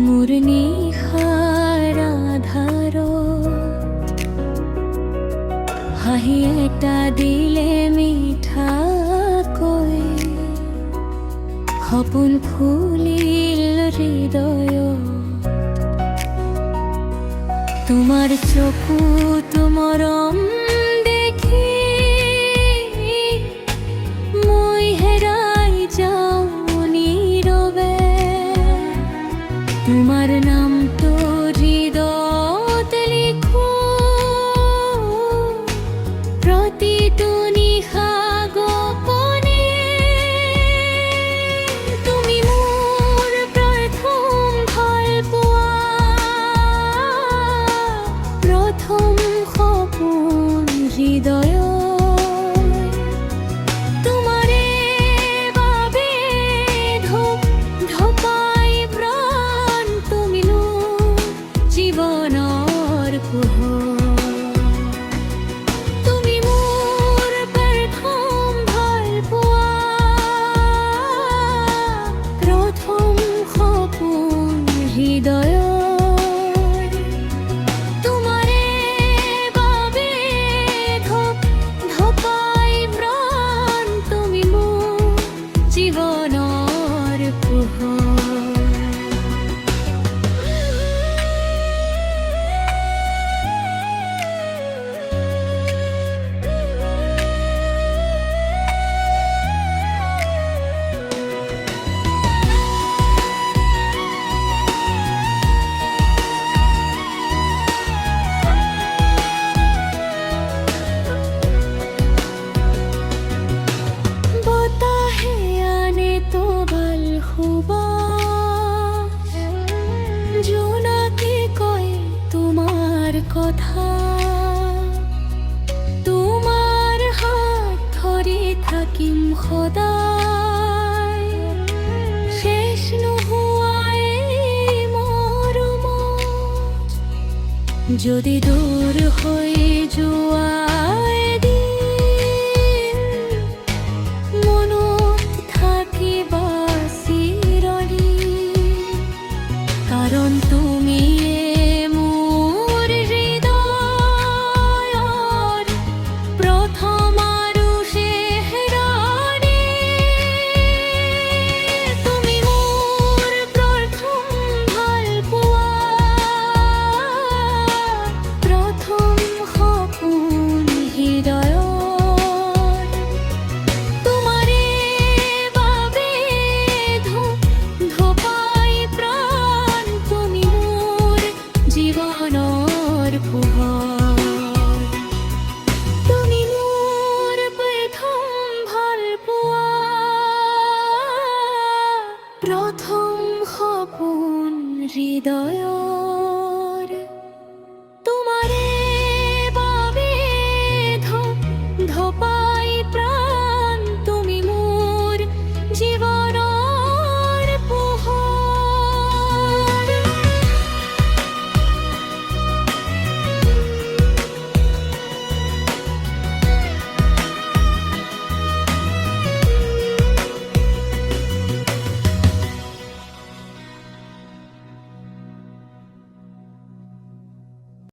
মোৰ নিশাৰ আধাৰত হাঁহি এটা দিলে মিঠাকৈ, সপোন ফুলিল হৃদয়ত। তোমাৰ চকুত মৰম দেখি মই হেৰাই যাওঁ নীৰৱে। তোমাৰ নামটো হৃদয়ত লিখো প্ৰতিটো নিশা গোপনে। তুমি মোৰ প্ৰথম ভাল পোৱা, প্ৰথম সপোন হৃদয়ত। তোমাৰে বাবে ধূপ ধপাই প্ৰাণ, তুমি মোৰ জীৱনৰ পোহৰ। তুমি মোৰ প্ৰথম ভাল পোৱা, প্ৰথম সপোন হৃদয়ত। তোমাৰে বাবে ধূপ ধপাই প্ৰাণ, তুমি মোৰ জীৱনৰ পোহৰ। বতাহে আনে তোবাল সুবাস, জোনাকে কয় তোমাৰ কথা। তোমাৰ হাত ধৰি থাকিম সদায়, শেষ নোহোৱা এই মৰমত। যদি দূৰ হৈ যোৱা এদিন, মনত থাকিবা চিৰদিন। কাৰণ তুমিয়ে মোৰ হৃদয়ৰ প্ৰথম আৰু শেষ ৰাণী। তুমি মোৰ প্ৰথম ভাল পোৱা, প্ৰথম সপোন হৃদয়ত। তোমাৰে বাবে ধূপ ধপাই প্ৰাণ, তুমি মোৰ জীৱনৰ পোহৰ। তুমি মোৰ প্ৰথম ভাল পোৱা, প্ৰথম সপোন হৃদয়ত।